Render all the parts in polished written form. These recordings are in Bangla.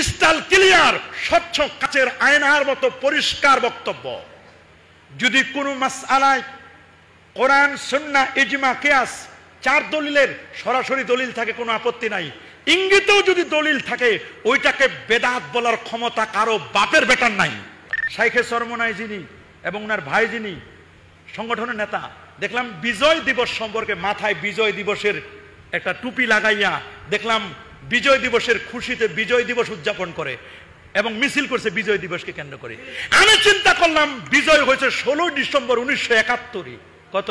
ক্রিস্টাল ক্লিয়ার, স্বচ্ছ কাচের আয়নার মতো পরিষ্কার বক্তব্য। যদি কোনো মাসআলায় কোরআন, সুন্নাহ, ইজমা, কিয়াস 4 দলিলের সরাসরি দলিল থাকে কোনো আপত্তি নাই, ইঙ্গিতেও যদি দলিল থাকে ওইটাকে বেদাত বলার ক্ষমতা কারো বাপের বেটার নাই। শাইখে চরমনাই যিনি এবং ওনার ভাই যিনি সংগঠনের নেতা, দেখলাম বিজয় দিবস সম্পর্কে মাথায় বিজয় দিবসের একটা টুপি লাগাইয়া দেখলাম বিজয় দিবসের খুশিতে বিজয় দিবস উদযাপন করে এবং মিছিল করছে বিজয় দিবসকে কেন্দ্র করে। আমি চিন্তা করলাম বিজয় হয়েছে 16 ডিসেম্বর 1971। কত?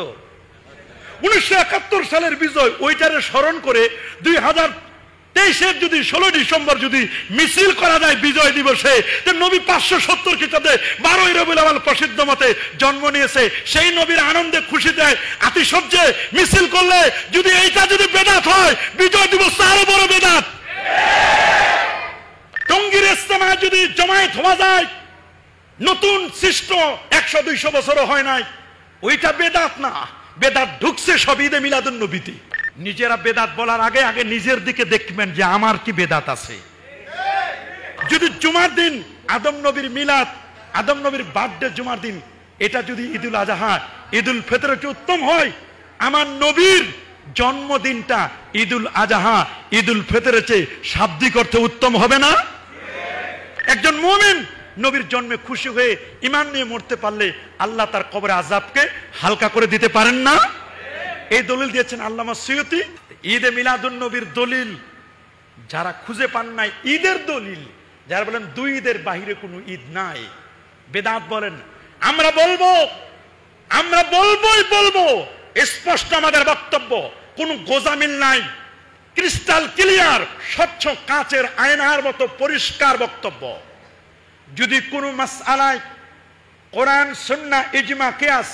1971 সালের বিজয়, ওইটারে স্মরণ করে 2023-এর যদি 16 ডিসেম্বর যদি মিছিল করা যায় বিজয় দিবসে, তো নবী 570 খ্রিস্টাব্দে 12ই রবিউল আউয়াল প্রসিদ্ধ মতে জন্ম নিয়েছে, সেই নবীর আনন্দে খুশিতে আতিশয্যে মিছিল করলে যদি এইটা যদি বেদাত হয়, বিজয় দিবস আরো বড় বেদাত। টঙ্গীর ইস্তেমায় যদি জমায়েত হওয়া যায়, নতুন সৃষ্ট 100-200 বছরও হয় নাই, ওইটা বেদাত না। বেদাত ঢুকছে সব ঈদে মিলাদুন নবীতে। নিজেরা বেদাত বলার আগে আগে নিজের দিকে দেখবেন যে আমার কি বেদাত আছে। যদি জুমার দিন আদম নবীর মিলাদ, আদম নবীর বার্থডে জুমার দিন, এটা যদি ঈদুল আজহা, ঈদুল ফিতর চেয়ে উত্তম হয়, আমার নবীর জন্মদিনটা ঈদুল আজহা, ঈদুল ফিতরের চেয়ে শাব্দিক অর্থে উত্তম হবে না? একজন মুমিন নবীর জন্মে খুশি হয়ে ঈমান নিয়ে মরতে পারলে আল্লাহ তার কবরে আযাবকে হালকা করে দিতে পারেন না? এই দলিল দিয়েছেন আল্লামা সুয়ুতি। ঈদে মিলাদুন নবীর দলিল যারা খুঁজে পান নাই, ঈদের দলিল যারা বলেন 2 ঈদের বাহিরে কোনো ঈদ নাই, বেদাত বলেন। আমরা বলবো স্পষ্ট আমাদের বক্তব্য, কোনো গোজামিল নাই, ক্রিস্টাল ক্লিয়ার, স্বচ্ছ কাচের আয়নার মতো পরিষ্কার বক্তব্য। যদি কোনো মাসআলায় কোরআন, সুন্নাহ, ইজমা, কিয়াস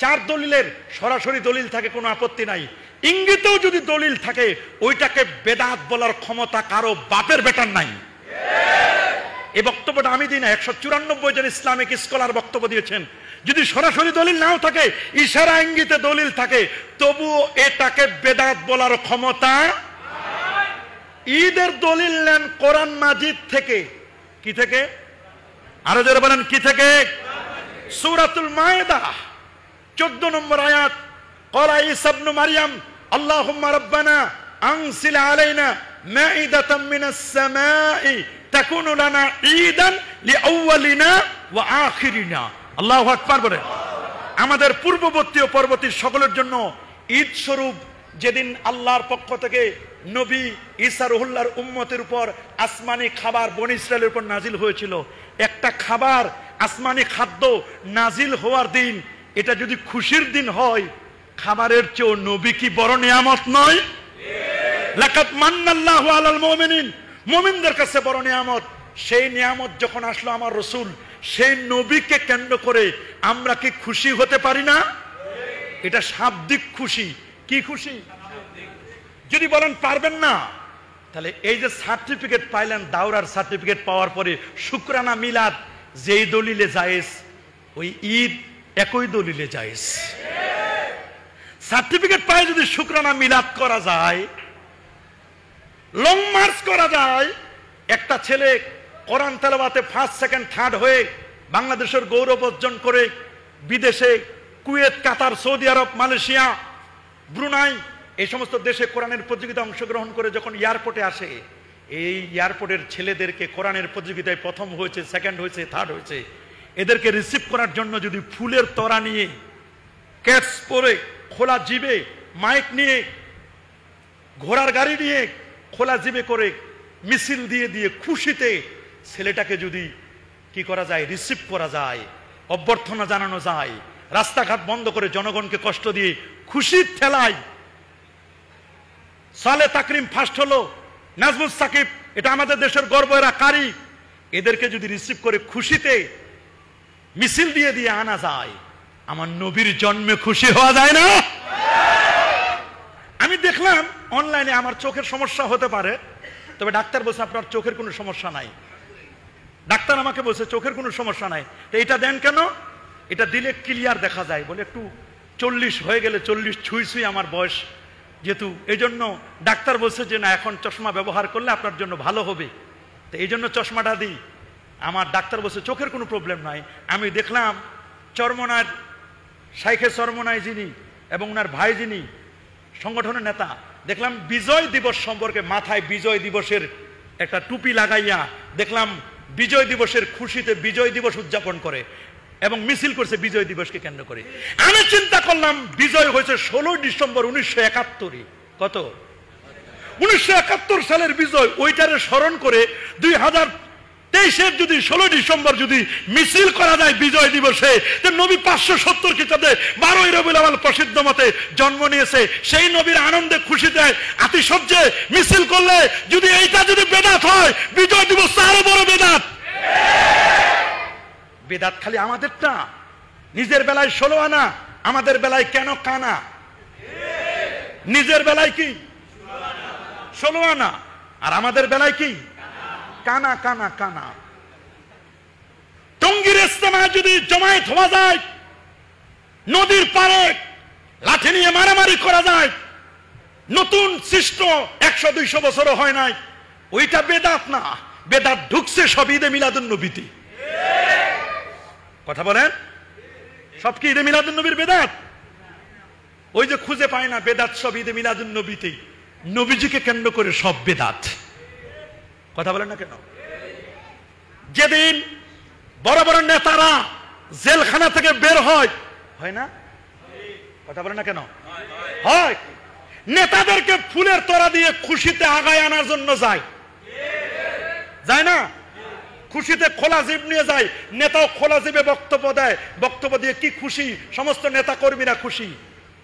4 দলিলের সরাসরি দলিল থাকে কোনো আপত্তি নাই, ইঙ্গিতেও যদি দলিল থাকে ওইটাকে বেদাত বলার ক্ষমতা কারো বাপের বেটার নাই। এই বক্তব্যটা আমি দিই না, 194 জন ইসলামিক স্কলার বক্তব্য দিয়েছেন। যদি সরাসরি দলিল নাও থাকে, ইশারা ইঙ্গিতে দলিল থাকে, তবুও এটাকে বেদাত বলার ক্ষমতা। ঈদের দলিল নেন কোরআন মাজিদ থেকে। কি থেকে? আরো জোরে বলেন, কি থেকে? সূরাতুল মায়েদা 14 নম্বর আয়াত, ক্বালা ঈসা ইবনে মারইয়াম আল্লাহুম্মা রাব্বানা আনজিল আলাইনা মাঈদাতাম মিনাস সামাই তাকুনু লানা ঈদান লিআউয়ালিনা ওয়া আখিরিনা। আল্লাহু আকবার বলেন। আমাদের পূর্ববর্তী ও পরবর্তী সকলের জন্য ঈদ স্বরূপ যেদিন আল্লাহর পক্ষ থেকে নবী ঈসা রুহুল্লাহর উম্মতের উপর আসমানি খাবার বনী ইসরায়েলের উপর নাজিল হয়েছিল, একটা খাবার, আসমানি খাদ্য নাজিল হওয়ার দিন, এটা যদি খুশির দিন হয়, খাবারের চেয়েও নবী কি বড় নিয়ামত নয়? লাকাদ মান্নাল্লাহু আলাল মুমিনিন, মুমিনদের কাছে বড় নিয়ামত। সেই নিয়ামত যখন আসলো আমার রাসূল, সেই নবীকে কেন্দ্র করে আমরা কি খুশি হতে পারি না? এটা শাব্দিক খুশি। কি খুশি? যদি বলেন পারবেন না, তাহলে এই যে সার্টিফিকেট পাইলেন, দাওরার সার্টিফিকেট পাওয়ার পরে শুকরানা মিলাদ যেই দলিলে জায়েজ, ওই ঈদ একই দলিলে জায়েজ। সার্টিফিকেট পাই যদি শুকরানা মিলাদ করা যায়, লং মার্চ করা যায়, একটা ছেলে কোরআন তেলাওয়াতে 1st, 2nd, 3rd হয়ে বাংলাদেশের গৌরব অর্জন করে বিদেশে কুয়েত, কাতার, সৌদি আরব, মালয়েশিয়া, ব্রুনাই এই সমস্ত দেশে কোরআনের প্রতিযোগিতায় অংশগ্রহণ করে যখন এয়ারপোর্টে আসে, এই এয়ারপোর্টের ছেলেদেরকে কোরআনের প্রতিযোগিতায় 1ম হয়েছে, 2nd হয়েছে, 3rd হয়েছে, এদেরকে রিসিভ করার জন্য যদি ফুলের তোড়া নিয়ে, ক্যাপস পরে, খোলা জিবে, মাইক নিয়ে, ঘোড়ার গাড়ি নিয়ে, খোলা জিবে করে মিছিল দিয়ে দিয়ে খুশিতে ছেলেটাকে যদি কি করা যায়, রিসিভ করা যায়, অভ্যর্থনা জানানো যায়, রাস্তাঘাট বন্ধ করে জনগণকে কষ্ট দিয়ে খুশির ঠেলায় সালে তাকরিম ফার্স্ট হলো, নাজমুল সাকিব, এটা আমাদের দেশের গর্ব, এরা কারি, এদেরকে যদি রিসিভ করে খুশিতে মিছিল দিয়ে দিয়ে আনা যায়, আমার নবীর জন্মে খুশি হওয়া যায় না? আমি দেখলাম অনলাইনে, আমার চোখের সমস্যা হতে পারে, তবে ডাক্তার বলছে আপনার চোখের কোনো সমস্যা নাই। ডাক্তার আমাকে বলছে চোখের কোনো সমস্যা নাই, তো এটা দেন কেন? এটা দিলে ক্লিয়ার দেখা যায়, বলে একটু 40 হয়ে গেলে, 40 ছুঁই আমার বয়স যেহেতু, এই জন্য ডাক্তার বলছে যে না, এখন চশমা ব্যবহার করলে আপনার জন্য ভালো হবে। তো এই জন্য চশমাটা দিই। আমার ডাক্তার বলছে চোখের কোনো প্রবলেম নাই। আমি দেখলাম চরমনার শাইখে চরমনায় যিনি এবং ওনার ভাই যিনি সংগঠনের নেতা, দেখলাম বিজয় দিবস সম্পর্কে মাথায় বিজয় দিবসের একটা টুপি লাগাইয়া দেখলাম বিজয় দিবসের খুশিতে বিজয় দিবস উদযাপন করে এবং মিছিল করছে বিজয় দিবসকে কেন্দ্র করে। আমি চিন্তা করলাম বিজয় হয়েছে 16 ডিসেম্বর 1971। কত? 1971 সালের বিজয়। ওইটারে স্মরণ করে 2023-এর যদি 16 ডিসেম্বর যদি মিছিল করা যায় বিজয় দিবসে, নবী 570 খ্রিস্টাব্দে 12ই রবিউল আউয়াল প্রসিদ্ধ মতে জন্ম নিয়েছে, সেই নবীর আনন্দে খুশিতে আতিশয্যে মিছিল করলে যদি এইটা যদি বেদাত হয়, বিজয় দিবস আরো বড় বেদাত। বেদাত খালি আমাদেরটা, নিজের বেলায় 16 আনা, আমাদের বেলায় কেন কানা? নিজের বেলায় কি 16 আনা আর আমাদের বেলায় কি কানা কানা কানা। টঙ্গীর ইস্তেমায় যদি জমায়েত হওয়া যায়, নদীর পারে লাঠি নিয়ে মারামারি করা যায়, নতুন সৃষ্ট 100-200 বছরও হয় নাই, ওইটা বেদাত না। বেদাত ঢুকছে সব ঈদে মিলাদুন্নবীতে। কথা বলেন, সব কি ঈদে মিলাদুন্নবীর বেদাত? ওই যে খুঁজে পায় না বেদাত সব ঈদে মিলাদুন্নবীতে, নবীজিকে কেন্দ্র করে সব বেদাত। কথা বলেন না কেন? যেদিন বড় বড় নেতারা জেলখানা থেকে বের হয়, হয় না? কথা বলেন না কেন? হয়। নেতাদেরকে ফুলের তোড়া দিয়ে খুশিতে আগায় আনার জন্য যায়, যায় না? খুশিতে খোলা জিভ নিয়ে যায়, নেতাও খোলা জিভে বক্তব্য দেয়, বক্তব্য দিয়ে কি খুশি, সমস্ত নেতা কর্মীরা খুশি।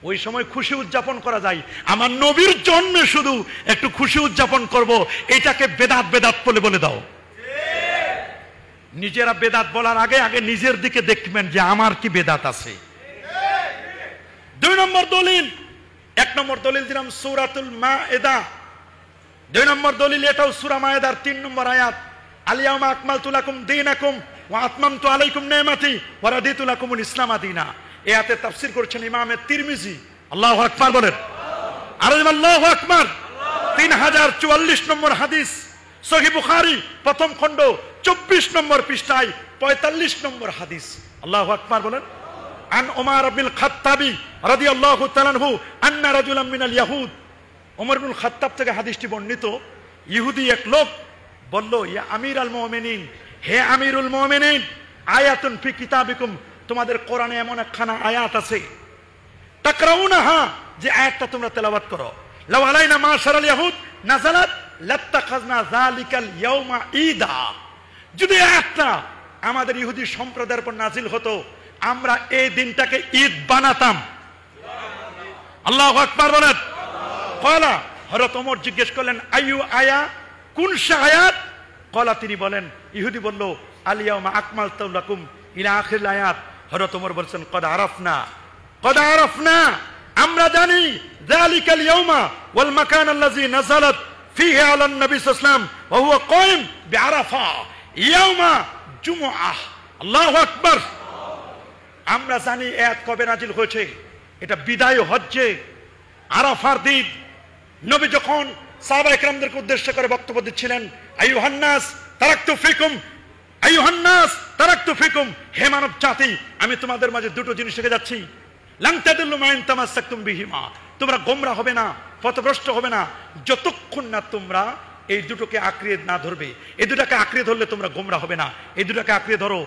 ওই সময় খুশি উদযাপন করা যায়। আমার নবীর জন্মে শুধু একটু খুশি উদযাপন করব, এটাকে বেদাত বেদাত বলে দাও। নিজেরা বেদাত বলার আগে আগে নিজের দিকে দেখবেন যে আমার কি বেদাত আছে। 2 নম্বর দলিল, 1 নম্বর দলিল দিলাম সূরাতুল মায়েদা, 2 নম্বর দলিল এটাও সূরা মায়েদার 3 নম্বর আয়াত, আল-ইয়াওমা আকমালতু লাকুম দীনাকুম ওয়া আতমামতু আলাইকুম নি'মাতি ওয়া রাদিতু লাকুমুল ইসলাম দীনা। এই আয়াতে তাফসীর করেছেন ইমাম তিরমিজি। আল্লাহু আকবার বলেন, আর আল্লাহু আকবার। 3044 নম্বর হাদিস, সহিহ বুখারী প্রথম খণ্ড 24 নম্বর পৃষ্ঠায় 45 নম্বর হাদিস। আল্লাহু আকবার বলেন। আন ওমর ইবনুল খাত্তাবি রাদিয়াল্লাহু তাআলা আনহু আন্না রাজুলাম মিনাল ইয়াহুদ, ওমর ইবনুল খাত্তাব থেকে হাদিসটি বর্ণিত। ইহুদি এক লোক বলল, ইয়া আমিরুল মুমিনিন, হে আমিরুল মুমিনিন, আয়াতুন ফি কিতাবিকুম, তোমাদের কোরআনে এমন একখানা আয়াত আছে, তাকরাউনাহা, যে আয়াতটা তোমরা তেলাওয়াত করো, লাউ আলাইনা মাশারাল ইয়াহুদ নাযালাত লাত্তাখাযনা যালিকাল ইয়াওমা ঈদা। যদি আয়াতটা আমাদের ইহুদি সম্প্রদায়ের উপর নাজিল হতো, আমরা এই দিনটাকে ঈদ বানাতাম। আল্লাহু আকবার বলেন। ক্বালা, হযরত ওমর জিজ্ঞেস করলেন, আইয়ু আয়া, কোন সে আয়াত? ক্বালা, তিনি বলেন, ইহুদি বলল, আল ইয়াওমা আকমালতু লাকুম ইলা আখির আয়াত। হযরত ওমর বলেন, কদ আরাফনা, কদ আরাফনা, আমরা জানি, যালিকাল ইয়াওমা ওয়াল মাকান আল্লাযী নাযালাত ফীহি আলান নবী সাল্লাল্লাহু আলাইহি ওয়াসাল্লাম ওয়া হুয়া কায়িম বিআরাফা ইয়াওমা জুমআহ। আল্লাহু আকবার। আমরা জানি আয়াত কবে নাজিল হয়েছে, এটা বিদায় হজ্জে আরাফার দিন। নবী যখন সাহাবায়ে কেরামদেরকে উদ্দেশ্য করে বক্তব্য দিচ্ছিলেন, আইয়ুহান নাস তারাকতু ফিকুম, আইয়ুহান নাস তারাকতু ফিকুম, হে মানব জাতি, আমি তোমাদের মাঝে দুটো জিনিস রেখে যাচ্ছি, লান তাদিল্লু মা ইন তামাসসাকতুম বিহিমা, তোমরা গোমরাহ হবে না, পথভ্রষ্ট হবে না, যতক্ষণ না তোমরা এই দুটোকে আঁকড়িয়ে না ধরবে। এই দুটাকে আঁকড়িয়ে ধরলে তোমরা গোমরাহ হবে না, এই দুটাকে আঁকড়িয়ে ধরো।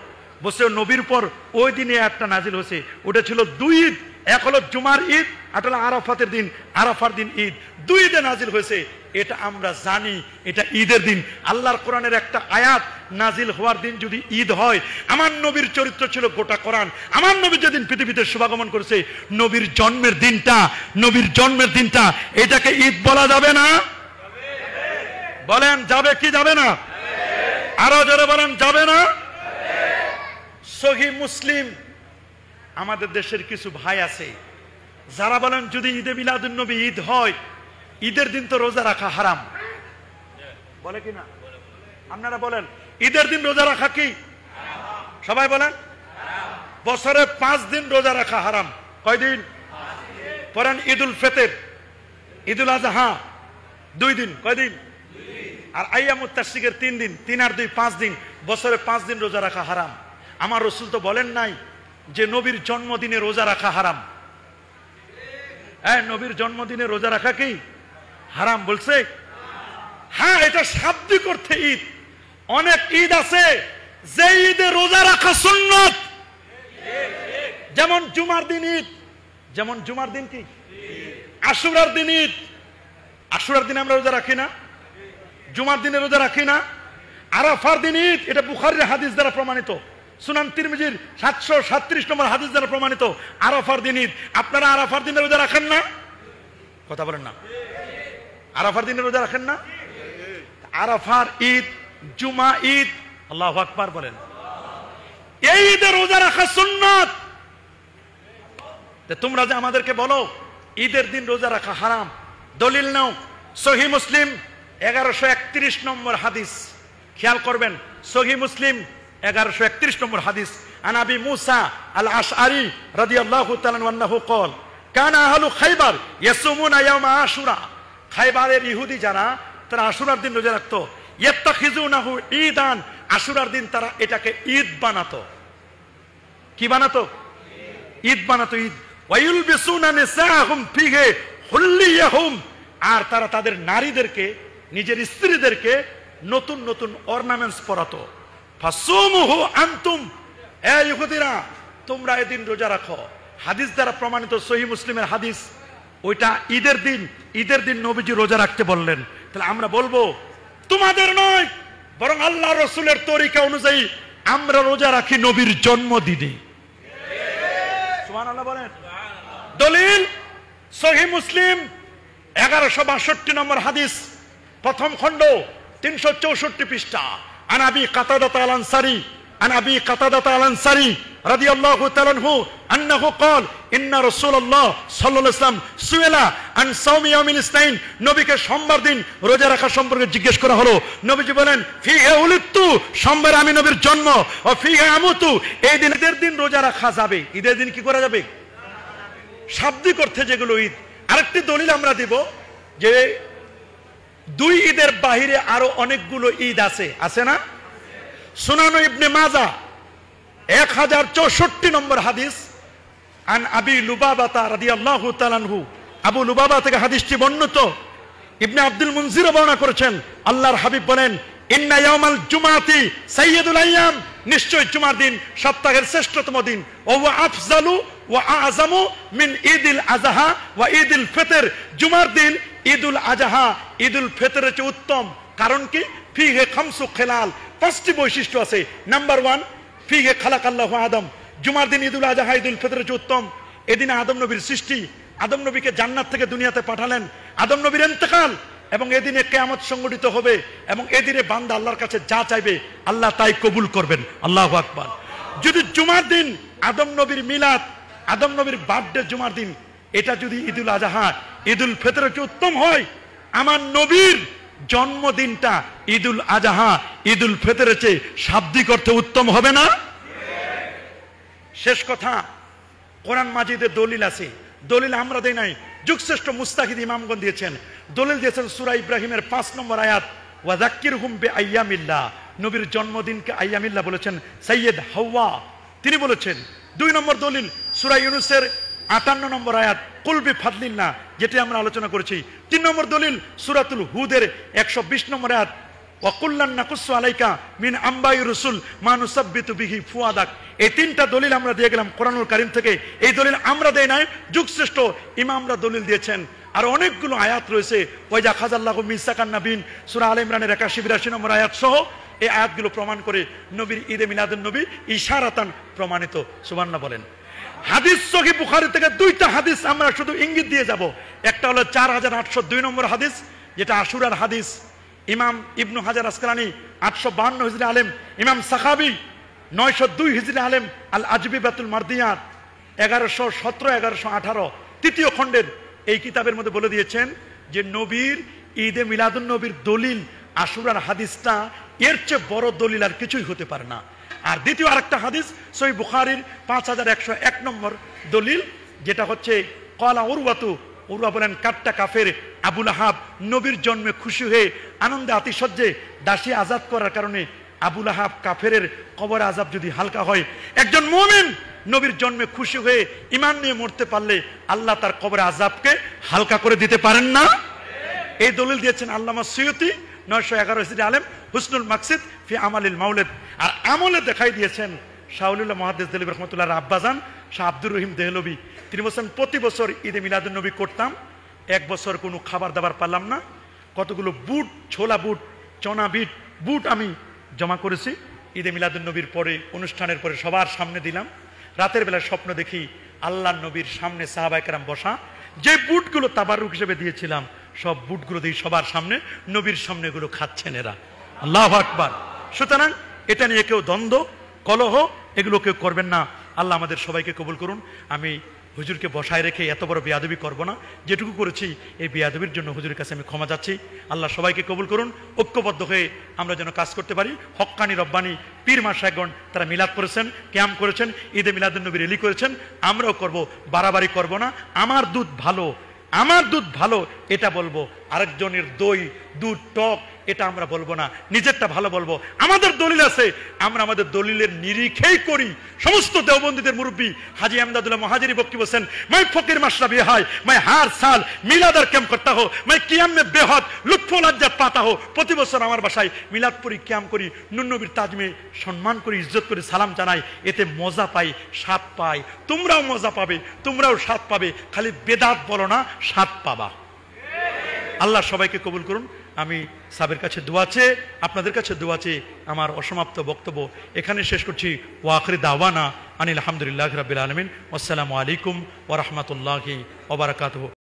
বসে নবীর উপর ওই দিনে একটা নাজিল হয়েছে, ওটা ছিল 2 ঈদ, এক হলো জুমার ঈদ, আর হলো আরাফাতের দিন, আরাফার দিন ঈদ, 2 ঈদে নাজিল হয়েছে। এটা আমরা জানি, এটা ঈদের দিন। আল্লাহর কোরআনের একটা আয়াত নাজিল হওয়ার দিন যদি ঈদ হয়, আমার নবীর চরিত্র ছিল গোটা কোরআন। আমার নবী যেদিন পৃথিবীতে শুভাগমন করেছে, নবীর জন্মের দিনটা, নবীর জন্মের দিনটা, এটাকে ঈদ বলা যাবে না? বলেন যাবে কি যাবে না? আরো জোরে বলেন যাবে না? সহিহ মুসলিম, আমাদের দেশের কিছু ভাই আছে যারা বলেন যদি ঈদে মিলাদুন্নবী ঈদ হয়, ঈদের দিন তো রোজা রাখা হারাম। বলে কি না? আপনারা বলেন ঈদের দিন রোজা রাখা কি? সবাই বলেন। বছরে 5 দিন রোজা রাখা হারাম। কয় দিন? পরেন ঈদুল ফিতর, ঈদুল আজহা 2 দিন। কয় দিন? আর আইয়ামুত তাশরিকের 3 দিন, 3 আর 2 5 দিন, বছরে 5 দিন রোজা রাখা হারাম। আমার রাসূল তো বলেন নাই যে নবীর জন্মদিনে রোজা রাখা হারাম। হ্যাঁ, নবীর জন্মদিনে রোজা রাখা কি হারাম বলছে? হ্যাঁ, এটা শাব্দিক অর্থে ঈদ। অনেক ঈদ আছে যে ঈদে রোজা রাখা সুন্নাত, যেমন জুমার দিন ঈদ, যেমন জুমার দিন কি আশুরার দিন ঈদ। আশুরার দিনে আমরা রোজা রাখি না, জুমার দিনে রোজা রাখি না। আরাফার দিন ঈদ, এটা বুখারীর হাদিস দ্বারা প্রমাণিত, সুনান তিরমিজির 737 নম্বর হাদিস দ্বারা প্রমাণিত। আরাফার দিন ঈদ। আপনারা আরাফার দিনে রোজা রাখেন না? কথা বলেন না। আরাফার দিনে রোজা রাখেন না? আরাফার ঈদ, জুমা ঈদ, আল্লাহু আকবার বলেন। এই ঈদে রোজা রাখা সুন্নাত। তোমরা যে আমাদেরকে বলো ঈদের দিন রোজা রাখা হারাম, দলিল নাও। সহিহ মুসলিম 1131 নম্বর হাদিস, খেয়াল করবেন, সহিহ মুসলিম 1131 নম্বর হাদিস। আন আবি মুসা আল আশআরি রাদিয়াল্লাহু তাআলা আনহু قال কানা আহলু খায়বার ইয়াসুমুনা ইয়াউমা আশুরা। খায়বারের ইহুদি যারা, তারা আশুরার দিন রোজা রাখতো। ইয়াত্তাখিজুনাহু ঈদান, আশুরার দিন তারা এটাকে ঈদ বানাতো। কি বানাতো? ঈদ বানাতো, ঈদ। ওয়ায়ুলবিসুনা নিসাহুম ফিহি হুল্লিয়াহুম, আর তারা তাদের নারীদেরকে, নিজের স্ত্রীদেরকে নতুন নতুন অর্নামেন্টস পরাতো। ফাসুমুহু আনতুম, এ ইহুদিরা তোমরা এদিন রোজা রাখো। হাদিস দ্বারা প্রমাণিত, সহিহ মুসলিমের হাদিস। ওইটা ঈদের দিন, ঈদের দিন নবীজি রোজা রাখতে বললেন। তাহলে আমরা বলবো তোমাদের নয়, বরং আল্লাহ রাসূলের তরিকা অনুযায়ী আমরা রোজা রাখি নবীর জন্মদিনে। সুবহানাল্লাহ বলেন। দলিল সহিহ মুসলিম 1162 নম্বর হাদিস, প্রথম খণ্ড 364 পৃষ্ঠা। আন আবি কাতাদা আল আনসারী, আন আবি কাতাদা আল আনসারী রাদিয়াল্লাহু তাআলা আনহু আন্নাহু قال ان رسول الله সাল্লাল্লাহু আলাইহি ওয়াসাল্লাম সুইলা আন সাওমি ইয়াউমিল ইসনাইন, নবীকে সোমবার দিন রোজা রাখা সম্পর্কে জিজ্ঞেস করা হলো। নবীজি বলেন ফিহি উলিদতু, সোমবার আমি নবীর জন্ম। ও ফিহি আমুতু, এই দিন, ঈদের দিন রোজা রাখা যাবে। ঈদের দিন কি করা যাবে? শাব্দিক অর্থে যেগুলো ঈদ। আরেকটি দলিল আমরা দিব যে 2 ঈদের বাহিরে আরো অনেকগুলো ঈদ আছে, আছে না? সুনান ইবনে মাজাহ 1064 নম্বর হাদিস। আন আবি লুবাবাতা রাদিয়াল্লাহু তাআলা আনহু, আবু লুবাবা থেকে হাদিসটি বর্ণিত। ইবনে আব্দুল মুনজির বর্ণনা করেছেন, আল্লাহর হাবিব বলেন ইন্না ইয়াউমাল জুমাতি সাইয়্যিদুল আইয়াম, নিশ্চয় জুমার দিন সপ্তাহের শ্রেষ্ঠতম দিন। ও ওয়া আফজালু ওয়া আযমু মিন ঈদিল আযহা ওয়া ঈদিল ফিতর, জুমার দিন ঈদুল আযহা, ঈদুল ফিতরের চেয়ে উত্তম। কারণ কি? ফিহি খামসু খিলাল, 5টি বৈশিষ্ট্য আছে। নাম্বার 1, ফিহি খালাকাল্লাহু আদম, জুমার দিন ঈদুল আযহা, ঈদুল ফিতরের চেয়ে উত্তম। এদিনে আদম নবীর সৃষ্টি, আদম নবীকে জান্নাত থেকে দুনিয়াতে পাঠালেন, আদম নবীর ইন্তেকাল, এবং এদিনে কিয়ামত সংঘটিত হবে, এবং এদিনে বান্দা আল্লাহর কাছে যা চাইবে আল্লাহ তাই কবুল করবেন। আল্লাহু আকবার। যদি জুমার দিন আদম নবীর মিলাদ, আদম নবীর বার্থডে জুমার দিন, এটা যদি ঈদুল আযহা, ঈদুল ফিতরের চেয়ে উত্তম হয়, আমার নবীর জন্মদিনটা ঈদুল আযহা, ঈদুল ফিতরের চেয়ে শাব্দিক অর্থে উত্তম হবে না? শেষ কথা, কোরআন মাজিদে দলিল আছে। দলিল আমরা দেই নাই, যুগশ্রেষ্ঠ মুস্তাহিদ ইমামগণ দিয়েছেন। দলিল দিয়েছেন সূরা ইব্রাহিমের 5 নম্বর আয়াত, ওয়া যাক্কিরহুম বিআইয়ামিল্লাহ, নবীর জন্মদিনকে আইয়ামিল্লাহ বলেছেন সাইয়্যিদ হাওয়া, তিনি বলেছেন। 2 নম্বর দলিল সূরা ইউনূসের 58 নম্বর আয়াত, কুল বিফাদলিল্লাহ, যেটি আমরা আলোচনা করেছি। 3 নম্বর দলিল সূরাতুল হুদের 120 নম্বর আয়াত, ওয়া কুল্লান নাকুসু আলাইকা মিন আম্বাই রাসূল মা নুসাব্বিতু বিহি ফুয়াদাক। এই 3টা দলিল আমরা দিয়ে গেলাম কোরআনুল কারীম থেকে। এই দলিল আমরা দেই নাই, যুগশ্রেষ্ঠ ইমামরা দলিল দিয়েছেন। আর অনেকগুলো আয়াত রয়েছে, ওয়াইজা খাযাল্লাহু মিসাকান নাবিন, সূরা আলে ইমরানের 81-82 নম্বর আয়াত সহ এই আয়াতগুলো প্রমাণ করে নবীর ঈদে মিলাদুন নবী ইশারাতান প্রমাণিত। সুবহানাল্লাহ বলেন। হাদিস সহিহ বুখারী থেকে 2টা হাদিস আমরা শুধু ইঙ্গিত দিয়ে যাব। একটা হলো 4802 নম্বর হাদিস, যেটা আশুরার হাদিস। ইমাম ইবনু হাজার আসকালানি 852 হিজরি আলেম, ইমাম সাখাবী 902 হিজরি আলেম আল আজবিবাতুল মারদিয়াত 1117 1118 তৃতীয় খণ্ডের এই কিতাবের মধ্যে বলে দিয়েছেন যে নবীর ঈদে মিলাদুন নবীর দলিল আশুরার হাদিসটা, এর চেয়ে বড় দলিল আর কিছুই হতে পারে না। আর দ্বিতীয় আরেকটা হাদিস সহিহ বুখারীর 5101 নম্বর দলিল, যেটা হচ্ছে ক্বালা উরওয়াতু, উরওয়া বলেন কাট্টা কাফের আবু লাহাব নবীর জন্মে খুশি হয়ে আনন্দে আতিশয্যে দাসী আজাদ করার কারণে আবু লাহাব কাফেরের কবর আজাব যদি হালকা হয়, একজন মুমিন নবীর জন্মে খুশি হয়ে ঈমান নিয়ে মরতে পারলে আল্লাহ তার কবর আজাবকে হালকা করে দিতে পারেন না? এই দলিল দিয়েছেন আল্লামা সুয়ুতি 911 হিজরি আলেম হুসনুল মাকসিদ ফি আমালিল মাউলিদ। আর আমলে দেখাই দিয়েছেন শাহুল্লাহ মুহাদ্দিস দেহলভী রহমাতুল্লাহ আব্বাজান শাহ আব্দুর রহিম দেহলভী। তিনি বলছেন প্রতি বছর ঈদে মিলাদুন নবী করতাম, এক বছর কোনো খাবার দাবার পারলাম না, কতগুলো বুট, ছোলা বুট, চনা বিট বুট আমি জমা করেছি, ঈদে মিলাদুন নবীর পরে অনুষ্ঠানের পরে সবার সামনে দিলাম। রাতের বেলা স্বপ্ন দেখি আল্লাহ নবীর সামনে সাহাবায়ে কেরাম বসা, যে বুটগুলো তাবারুক হিসেবে দিয়েছিলাম সব বুটগুলো দিয়ে সবার সামনে নবীর সামনে এগুলো খাচ্ছেন এরা। আল্লাহু আকবার। সুতরাং এটা নিয়ে কেউ দ্বন্দ্ব কলহ এগুলো কেউ করবেন না। আল্লাহ আমাদের সবাইকে কবুল করুন। আমি হুজুরকে বসায় রেখে এত বড় বেয়াদবি করব না, যেটুকু করেছি এই বেয়াদবির জন্য হুজুরের কাছে আমি ক্ষমা যাচ্ছি। আল্লাহ সবাইকে কবুল করুন। ঐক্যবদ্ধ হয়ে আমরা যেন কাজ করতে পারি। হক্কানি রব্বানি পীর মাশায়েখগণ তারা মিলাদ করেছেন, ক্যাম্প করেছেন, ঈদে মিলাদুন নবী রেলি করেছেন, আমরাও করব, বাড়াবাড়ি করব না। আমার দুধ ভালো, আমার দুধ ভালো এটা বলবো, আরেকজনের দই দুধ টক এটা আমরা বলবো না, নিজেরটা ভালো বলবো। আমাদের দলিল আছে, আমরা আমাদের দলিলের নিরিখেই করি। সমস্ত দেওবন্দীদের মুরব্বী হাজি আমদাদুল্লাহ মহাজিরি বক্কি বলছেন, मैं फकीर मशरब ये है, मैं हर साल मिलाद और कैम्प करता हूँ, मैं कियाम में बेहद लुत्फ लज्जत पाता हूँ। প্রতি বছর আমার বাসায় মিলাদ করি, ক্যাম্প করি, নূর নবীর তাজমে সম্মান করি, ইজ্জত করি, সালাম জানাই, এতে মজা পাই, স্বাদ পাই। তোমরাও মজা পাবে, তোমরাও স্বাদ পাবে, খালি বেদাত বলো না, স্বাদ পাবা। আল্লাহ সবাইকে কবুল করুন। আমি সাবের কাছে দোয়া চেয়ে, আপনাদের কাছে দোয়া চেয়ে আমার অসমাপ্ত বক্তব্য এখানে শেষ করছি। ওয়া আখিরি দাওয়ানা আনিল হামদুলিল্লাহি রাব্বিল আলামিন। আসসালামু আলাইকুম ওয়া রাহমাতুল্লাহি ওয়া বারাকাতুহু।